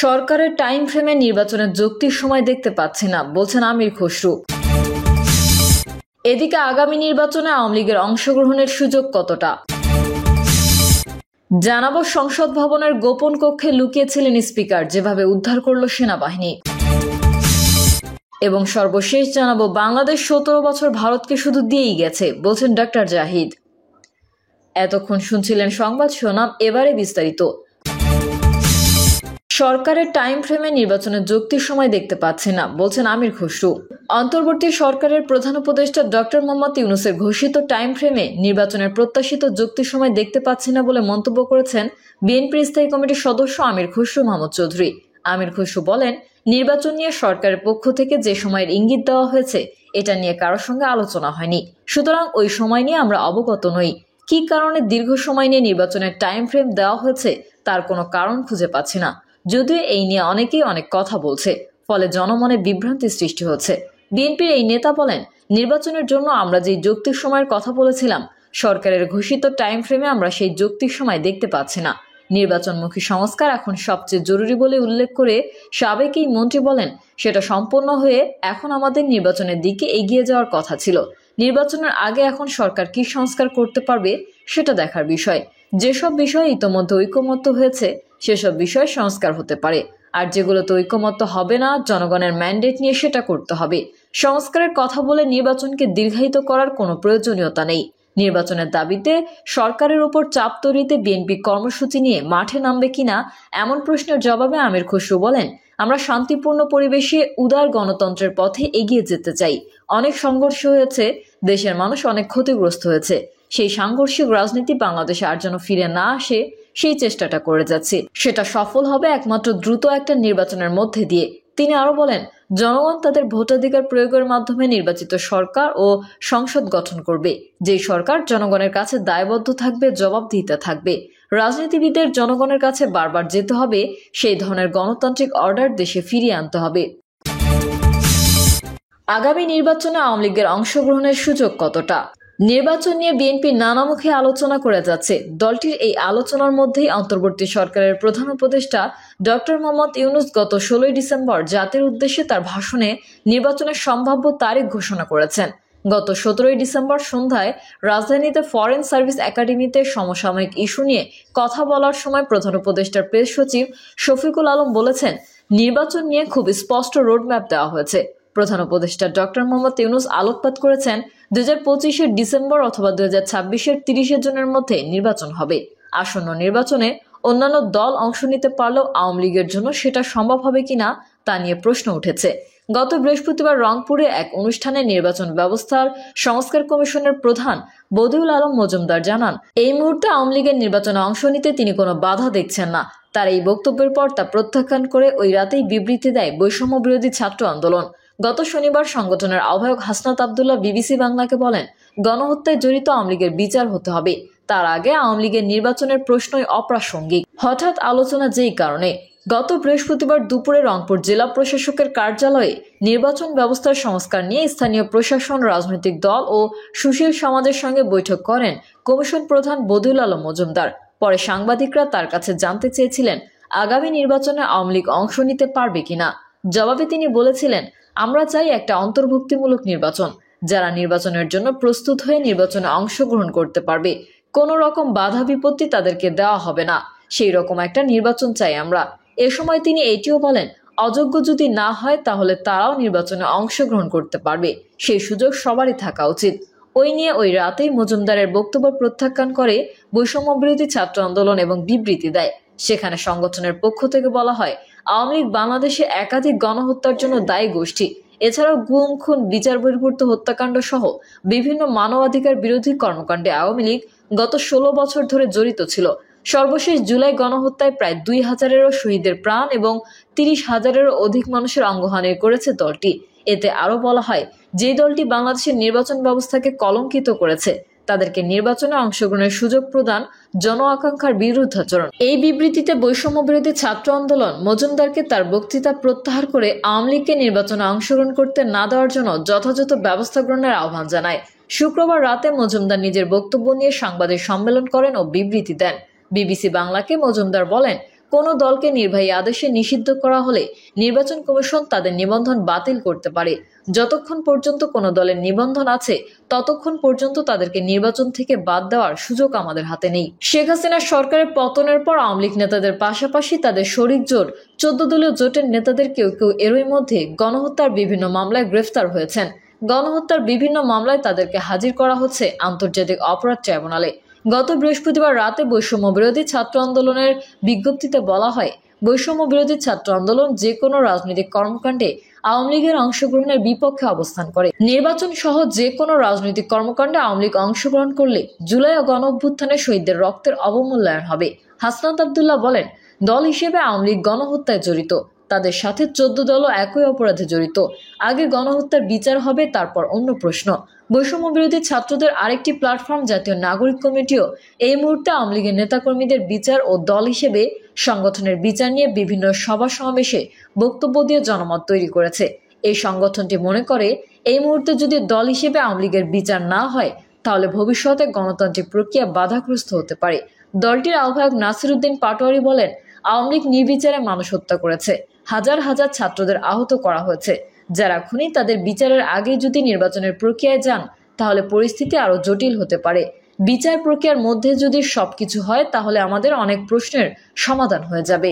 সরকারের টাইম ফ্রেমে নির্বাচনের যৌক্তিক সময় দেখতে পাচ্ছি না, বলছেন আমির খসরু। এদিকে আগামী নির্বাচনে আওয়ামী লীগের অংশগ্রহণের সুযোগ কতটা জানাবো। সংসদ ভবনের গোপন কক্ষে লুকিয়েছিলেন স্পিকার, যেভাবে উদ্ধার করল সেনাবাহিনী। এবং সর্বশেষ জানাবো, বাংলাদেশ 17 বছর ভারতকে শুধু দিয়েই গেছে, বলছেন ডক্টর জাহিদ। এতক্ষণ শুনছিলেন সংবাদ শিরোনাম, এবারে বিস্তারিত। সরকারের টাইম ফ্রেমে নির্বাচনের যৌক্তিক সময় দেখতে পাচ্ছে না, বলছেন আমির খসরু। অন্তর্বর্তী সরকারের প্রধান উপদেষ্টা ডক্টর মোহাম্মদ ইউনূসের ঘোষিত টাইম ফ্রেমে নির্বাচনের প্রত্যাশিত যৌক্তিক সময় দেখতে পাচ্ছি না বলে মন্তব্য করেছেন বিএনপির স্থায়ী কমিটির সদস্য আমির খসরু মাহমুদ চৌধুরী। আমির খসরু বলেন, নির্বাচন নিয়ে সরকারের পক্ষ থেকে যে সময়ের ইঙ্গিত দেওয়া হয়েছে এটা নিয়ে কারোর সঙ্গে আলোচনা হয়নি, সুতরাং ওই সময় নিয়ে আমরা অবগত নই। কি কারণে দীর্ঘ সময় নিয়ে নির্বাচনের টাইম ফ্রেম দেওয়া হয়েছে তার কোনো কারণ খুঁজে পাচ্ছি না, যদিও এই নিয়ে অনেকেই অনেক কথা বলছে, ফলে জনমনে বিভ্রান্তি সৃষ্টি হচ্ছে। বিএনপির এই নেতা বলেন, নির্বাচনের জন্য আমরা যে যৌক্তিক সময়ের কথা বলেছিলাম, সরকারের ঘোষিত টাইম ফ্রেমে আমরা সেই যৌক্তিক সময় দেখতে পাচ্ছি না। নির্বাচনমুখী সংস্কার এখন সবচেয়ে জরুরি বলে উল্লেখ করে সাবেক এই মন্ত্রী বলেন, সেটা সম্পন্ন হয়ে এখন আমাদের নির্বাচনের দিকে এগিয়ে যাওয়ার কথা ছিল। নির্বাচনের আগে এখন সরকার কি সংস্কার করতে পারবে সেটা দেখার বিষয়। যেসব বিষয়ে ইতোমধ্যে ঐকমত্য হয়েছে সেসব বিষয়ে সংস্কার হতে পারে, আর যেগুলোতে ঐকমত্য হবে না, জনগণের ম্যান্ডেট নিয়ে সেটা করতে হবে। সংস্কারের কথা বলে নির্বাচনকে দীর্ঘায়িত করার কোনো প্রয়োজনীয়তা নেই। নির্বাচনের দাবিতে সরকারের উপর চাপ তৈরিতে বিএনপি কর্মসূচি নিয়ে মাঠে নামবে কিনা এমন প্রশ্নের জবাবে আমির খসরু বলেন, আমরা শান্তিপূর্ণ পরিবেশে উদার গণতন্ত্রের পথে এগিয়ে যেতে চাই। অনেক সংঘর্ষ হয়েছে, দেশের মানুষ অনেক ক্ষতিগ্রস্ত হয়েছে। সেই সাংঘর্ষিক রাজনীতি বাংলাদেশে আর যেন ফিরে না আসে সেই চেষ্টাটা করে যাচ্ছে। সেটা সফল হবে একমাত্র দ্রুত একটা নির্বাচনের মধ্যে দিয়ে। তিনি আরো বলেন, জনগণ তাদের ভোটাধিকার প্রয়োগের মাধ্যমে নির্বাচিত সরকার ও সংসদ গঠন করবে, যে সরকার জনগণের কাছে দায়বদ্ধ থাকবে, জবাবদিহিতা থাকবে। রাজনীতিবিদদের জনগণের কাছে বারবার যেতে হবে, সেই ধরনের গণতান্ত্রিক অর্ডার দেশে ফিরিয়ে আনতে হবে। আগামী নির্বাচনে আওয়ামী লীগের অংশগ্রহণের সুযোগ কতটা? নির্বাচন নিয়ে বিএনপি নানামুখী আলোচনা করে যাচ্ছে। দলটির এই আলোচনার মধ্যেই অন্তর্বর্তী সরকারের প্রধান উপদেষ্টা ডক্টর মোহাম্মদ ইউনূস গত 16 ডিসেম্বর জাতির উদ্দেশ্যে তার ভাষণে নির্বাচনের সম্ভাব্য তারিখ ঘোষণা করেছেন। গত 17 ডিসেম্বর সন্ধ্যায় রাজধানীতে ফরেন সার্ভিস একাডেমিতে সমসাময়িক ইস্যু নিয়ে কথা বলার সময় প্রধান উপদেষ্টার প্রেস সচিব শফিকুল আলম বলেছেন, নির্বাচন নিয়ে খুব স্পষ্ট রোডম্যাপ দেওয়া হয়েছে। প্রধান উপদেষ্টা ডক্টর মোহাম্মদ ইউনূস আলোকপাত করেছেন, 2025-এর ডিসেম্বর অথবা 2026-এর 30 জুনের মধ্যে নির্বাচন হবে। আসন্ন নির্বাচনে অন্যান্য দল অংশ নিতে পারলেও আওয়ামী লীগের জন্য সেটা সম্ভব হবে কিনা তা নিয়ে প্রশ্ন উঠেছে। গত বৃহস্পতিবার রংপুরে এক অনুষ্ঠানে নির্বাচন ব্যবস্থার সংস্কার কমিশনের প্রধান বদিউল আলম মজুমদার জানান, এই মুহূর্তে আওয়ামী লীগের নির্বাচনে অংশ নিতে তিনি কোনো বাধা দেখছেন না। তার এই বক্তব্যের পর তা প্রত্যাখ্যান করে ওই রাতেই বিবৃতি দেয় বৈষম্য বিরোধী ছাত্র আন্দোলন। গত শনিবার সংগঠনের আহ্বায়ক হাসনাত আবদুল্লাহ বিবিসি বাংলাকে বলেন, গণহত্যায় জড়িত আওয়ামী লীগের বিচার হতে হবে, তার আগে আওয়ামী লীগের নির্বাচনের প্রশ্নই অপ্রাসঙ্গিক। হঠাৎ আলোচনা যেই কারণে গত বৃহস্পতিবার দুপুরে রংপুর জেলা প্রশাসকের কার্যালয়ে নির্বাচন ব্যবস্থার সংস্কার নিয়ে স্থানীয় প্রশাসন, রাজনৈতিক দল ও সুশীল সমাজের সঙ্গে বৈঠক করেন কমিশন প্রধান বদিউল আলম মজুমদার। পরে সাংবাদিকরা তার কাছে জানতে চেয়েছিলেন, আগামী নির্বাচনে আওয়ামী লীগ অংশ নিতে পারবে কিনা। জবাবে তিনি বলেছিলেন, আমরা চাই একটা অন্তর্ভুক্তিমূলক নির্বাচন, যারা নির্বাচনের জন্য প্রস্তুত হয়ে নির্বাচনে অংশগ্রহণ করতে পারবে, কোনো রকম বাধা বিপত্তি তাদেরকে দেওয়া হবে না, সেই রকম একটা নির্বাচন চাই আমরা। এ সময় তিনি এটিও বলেন, অযোগ্য যদি না হয় তাহলে তারাও নির্বাচনে অংশগ্রহণ করতে পারবে, সেই সুযোগ সবারই থাকা উচিত। ওই নিয়ে ওই রাতেই মজুমদারের বক্তব্য প্রত্যাখ্যান করে বৈষম্য বিরোধী ছাত্র আন্দোলন এবং বিবৃতি দেয়। সেখানে সংগঠনের পক্ষ থেকে বলা হয়, আওয়ামী লীগ বাংলাদেশে একাধিক গণহত্যার জন্য দায়ী গোষ্ঠী। এছাড়াও গুম, খুন, বিচার বহির্ভূত হত্যাকাণ্ড সহ বিভিন্ন মানবাধিকার বিরোধী কর্মকাণ্ডে আওয়ামী লীগ গত 16 বছর ধরে জড়িত ছিল। সর্বশেষ জুলাই গণহত্যায় প্রায় 2000-এরও শহীদের প্রাণ এবং 30,000-এরও অধিক মানুষের অঙ্গহানি করেছে দলটি। এতে আরো বলা হয়, যে দলটি বাংলাদেশের নির্বাচন ব্যবস্থাকে কলঙ্কিত করেছে তাদেরকে নির্বাচনে অংশগ্রহণের সুযোগ প্রদান জন আকাঙ্ক্ষার বিরুদ্ধাচরণ। এই বিবৃতিতে বৈষম্য বিরোধী ছাত্র আন্দোলন মজুমদারকে তার বক্তৃতা প্রত্যাহার করে আওয়ামী লীগকে নির্বাচনে অংশগ্রহণ করতে না দেওয়ার জন্য যথাযথ ব্যবস্থা গ্রহণের আহ্বান জানায়। শুক্রবার রাতে মজুমদার নিজের বক্তব্য নিয়ে সাংবাদিক সম্মেলন করেন ও বিবৃতি দেন। বিবিসি বাংলাকে মজুমদার বলেন, কোনো দলকে নির্বাহী আদেশে নিষিদ্ধ করা হলে নির্বাচন কমিশন তাদের নিবন্ধন বাতিল করতে পারে। যতক্ষণ পর্যন্ত কোনো দলের নিবন্ধন আছে ততক্ষণ পর্যন্ত তাদেরকে নির্বাচন থেকে বাদ দেওয়ার সুযোগ আমাদের হাতে নেই। শেখ হাসিনা সরকারের পতনের পর আওয়ামী লীগ নেতাদের পাশাপাশি তাদের শরিক জোট 14 দলীয় জোটের নেতাদের কেউ কেউ এরই মধ্যে গণহত্যার বিভিন্ন মামলায় গ্রেফতার হয়েছেন। গণহত্যার বিভিন্ন মামলায় তাদেরকে হাজির করা হচ্ছে আন্তর্জাতিক অপরাধ ট্রাইব্যুনালে। গত বৃহস্পতিবার রাতে বৈষম্য বিরোধী ছাত্র আন্দোলনের বিজ্ঞপ্তিতে বলা হয়, বৈষম্য বিরোধী ছাত্র আন্দোলন যে কোনো রাজনৈতিক কর্মকাণ্ডে আওয়ামী লীগের অংশগ্রহণের বিপক্ষে অবস্থান করে। নির্বাচন সহ যে কোনো রাজনৈতিক কর্মকাণ্ডে আওয়ামী লীগ অংশগ্রহণ করলে জুলাই ও গণঅভ্যুত্থানে শহীদদের রক্তের অবমূল্যায়ন হবে। হাসনাত আব্দুল্লাহ বলেন, দল হিসেবে আওয়ামী লীগ গণহত্যায় জড়িত, তাদের সাথে 14 দলও একই অপরাধে জড়িত। আগে গণহত্যার বিচার হবে, তারপর অন্য প্রশ্ন। বৈষম্য বিরোধী ছাত্রদের আরেকটি প্ল্যাটফর্ম জাতীয় নাগরিক কমিটিও এই মুহূর্তে আওয়ামী লীগের নেতাকর্মীদের বিচার ও দল হিসেবে সংগঠনের বিচার নিয়ে বিভিন্ন সভা সমাবেশে বক্তব্য দিয়ে জনমত তৈরি করেছে। এই সংগঠনটি মনে করে, এই মুহূর্তে যদি দল হিসেবে আওয়ামী লীগের বিচার না হয় তাহলে ভবিষ্যতে গণতান্ত্রিক প্রক্রিয়া বাধাগ্রস্ত হতে পারে। দলটির আহ্বায়ক নাসির উদ্দিন পাটোয়ারি বলেন, আওয়ামী লীগ নির্বিচারে মানুষ হত্যা করেছে, হাজার হাজার ছাত্রদের আহত করা হয়েছে। যারা খুনি তাদের বিচারের আগে যদি নির্বাচনের প্রক্রিয়ায় যান তাহলে পরিস্থিতি আরো জটিল হতে পারে। বিচার প্রক্রিয়ার মধ্যে যদি সবকিছু হয় তাহলে আমাদের অনেক প্রশ্নের সমাধান হয়ে যাবে।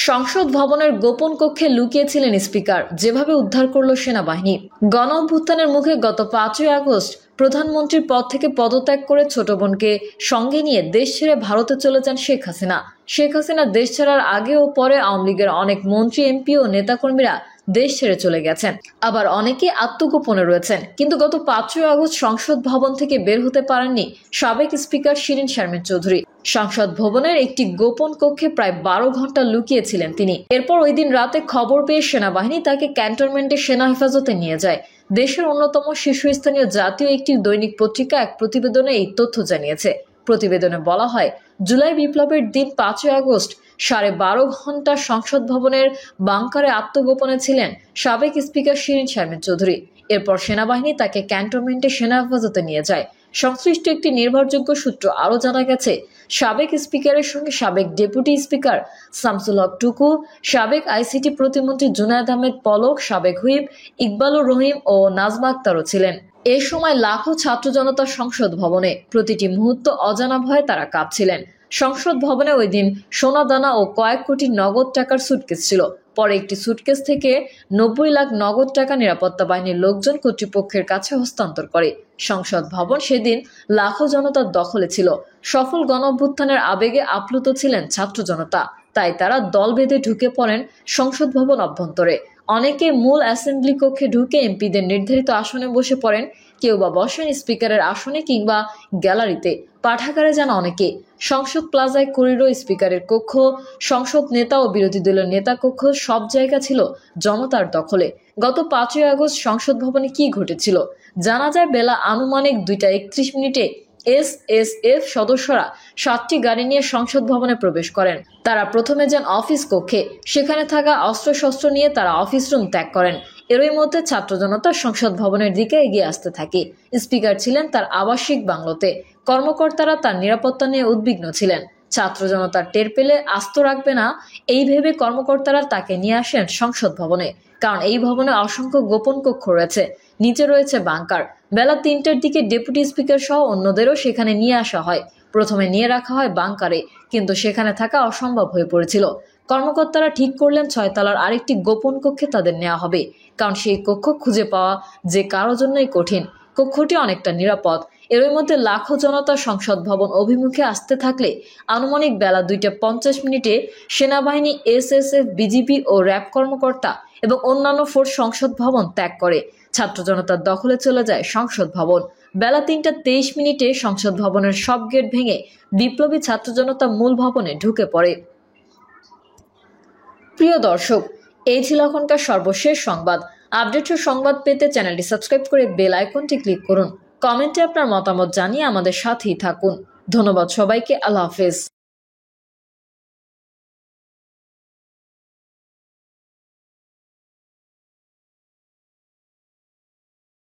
সংসদ ভবনের গোপন কক্ষে লুকিয়েছিলেন স্পিকার, যেভাবে উদ্ধার করল সেনাবাহিনী। গণ অভ্যুত্থানের মুখে গত 5ই আগস্ট প্রধানমন্ত্রীর পদ থেকে পদত্যাগ করে ছোট বোনকে সঙ্গে নিয়ে দেশ ছেড়ে ভারতে চলে যান শেখ হাসিনা। শেখ হাসিনা দেশ ছাড়ার আগে ও পরে আওয়ামী লীগের অনেক মন্ত্রী, এমপি ও নেতাকর্মীরা দেশ ছেড়ে চলে গেছেন, আবার অনেকে আত্মগোপনে রয়েছেন। কিন্তু গত 5ই আগস্ট সংসদ ভবন থেকে বের হতে পারেননি সাবেক স্পিকার শিরীন শারমিন চৌধুরী। সংসদ ভবনের একটি গোপন কক্ষে প্রায় 12 ঘন্টা লুকিয়েছিলেন তিনি। এরপর ওই দিন রাতে খবর পেয়ে সেনাবাহিনী তাকে ক্যান্টনমেন্টে সেনা হেফাজতে নিয়ে যায়। দেশের অন্যতম শীর্ষস্থানীয় জাতীয় একটি দৈনিক পত্রিকা এক প্রতিবেদনে এই তথ্য জানিয়েছে। প্রতিবেদনে বলা হয়, জুলাই বিপ্লবের দিন 5ই আগস্ট 12.5 ঘন্টা সংসদ ভবনের বাংকারে আত্মগোপনে ছিলেন সাবেক স্পিকার শিরীন শারমিন চৌধুরী। এরপর সেনাবাহিনী তাকে ক্যান্টনমেন্টে সেনা হেফাজতে নিয়ে যায়। সংশ্লিষ্ট একটি নির্ভরযোগ্য সূত্র আরও জানা গেছে, সাবেক স্পিকারের সঙ্গে সাবেক ডেপুটি স্পিকার শামসুল হক টুকু, সাবেক আইসিটি প্রতিমন্ত্রী জুনায়েদ আহমেদ পলক, সাবেক হুইপ ইকবালুর রহিম ও নাজমা আক্তারও ছিলেন। এ সময় লাখো ছাত্র জনতা সংসদ ভবনে, প্রতিটি মুহূর্ত অজানা ভয়ে তারা কাঁপছিলেন। সংসদ ভবনে ওই দিন সোনা দানা ও কয়েক কোটি নগদ টাকার সুটকেস ছিল। পরে একটি সুটকেস থেকে 90 লাখ নগদ টাকা নিরাপত্তা বাহিনীর লোকজন কর্তৃপক্ষের কাছে হস্তান্তর করে। সংসদ ভবন সেদিন লাখো জনতার দখলে ছিল। সফল গণঅভ্যুত্থানের আবেগে আপ্লুত ছিলেন ছাত্র জনতা, তাই তারা দল বেঁধে ঢুকে পড়েন সংসদ ভবন অভ্যন্তরে। অনেকে মূল অ্যাসেম্বলি কক্ষে ঢুকে এমপিদের নির্ধারিত আসনে বসে পড়েন, কেউ বা বসেন স্পিকারের আসনে কিংবা গ্যালারিতে। পাঠাগারে যান অনেকে। সংসদ প্লাজায় করিডোর, স্পিকারের কক্ষ, সংসদ নেতা ও বিরোধী দলের নেতা কক্ষ, সব জায়গা ছিল জনতার দখলে। গত 5ই আগস্ট সংসদ ভবনে কি ঘটেছিল জানা যায়, বেলা আনুমানিক 2:31 এসএসএফ সদস্যরা 7টি গাড়ি নিয়ে সংসদ ভবনে প্রবেশ করেন। তারা প্রথমে যান অফিস কক্ষে, সেখানে থাকা অস্ত্রশস্ত্র নিয়ে তারা অফিস রুম ত্যাগ করেন। এরই মধ্যে ছাত্র জনতা সংসদ ভবনের দিকে এগিয়ে আসতে থাকে। স্পিকার ছিলেন তার আবাসিক বাংলোতে। কর্মকর্তারা তার নিরাপত্তা নিয়ে উদ্বিগ্ন ছিলেন। ছাত্র জনতা টের পেলে আস্ত রাখবে না, এই ভেবে কর্মকর্তারা তাকে নিয়ে আসেন সংসদ ভবনে। কারণ এই ভবনে অসংখ্য গোপন কক্ষ রয়েছে, নিচে রয়েছে বাংকার। বেলা 3টার দিকে ডেপুটি স্পিকার সহ অন্যদেরও সেখানে নিয়ে আসা হয়। প্রথমে নিয়ে রাখা হয় বাংকারে, কিন্তু সেখানে থাকা অসম্ভব হয়ে পড়েছিল। কর্মকর্তারা ঠিক করলেন 6 তলার আরেকটি গোপন কক্ষে তাদের নেওয়া হবে, কারণ সেই কক্ষ খুঁজে পাওয়া যে কারোর জন্যই কঠিন। কক্ষটি অনেকটা নিরাপদ। এর মধ্যে লাখো জনতা সংসদ ভবন অভিমুখে আসতে থাকলে আনুমানিক বেলা 2:50 সেনাবাহিনী, এসএসএফ, বিজিবি ও র্যাব কর্মকর্তা এবং অন্যান্য ফোর্স সংসদ ভবন ত্যাগ করে। ছাত্র জনতার দখলে চলে যায় সংসদ ভবন। বেলা 3:23 সংসদ ভবনের সব গেট ভেঙে বিপ্লবী ছাত্র জনতা মূল ভবনে ঢুকে পড়ে। প্রিয় দর্শক, এই ছিল এখনকার সর্বশেষ সংবাদ। আপডেট ও সংবাদ পেতে চ্যানেলটি সাবস্ক্রাইব করে বেল আইকনটি ক্লিক করুন। কমেন্টে আপনার মতামত জানিয়ে আমাদের সাথেই থাকুন। ধন্যবাদ সবাইকে। আল্লাহ হাফেজ।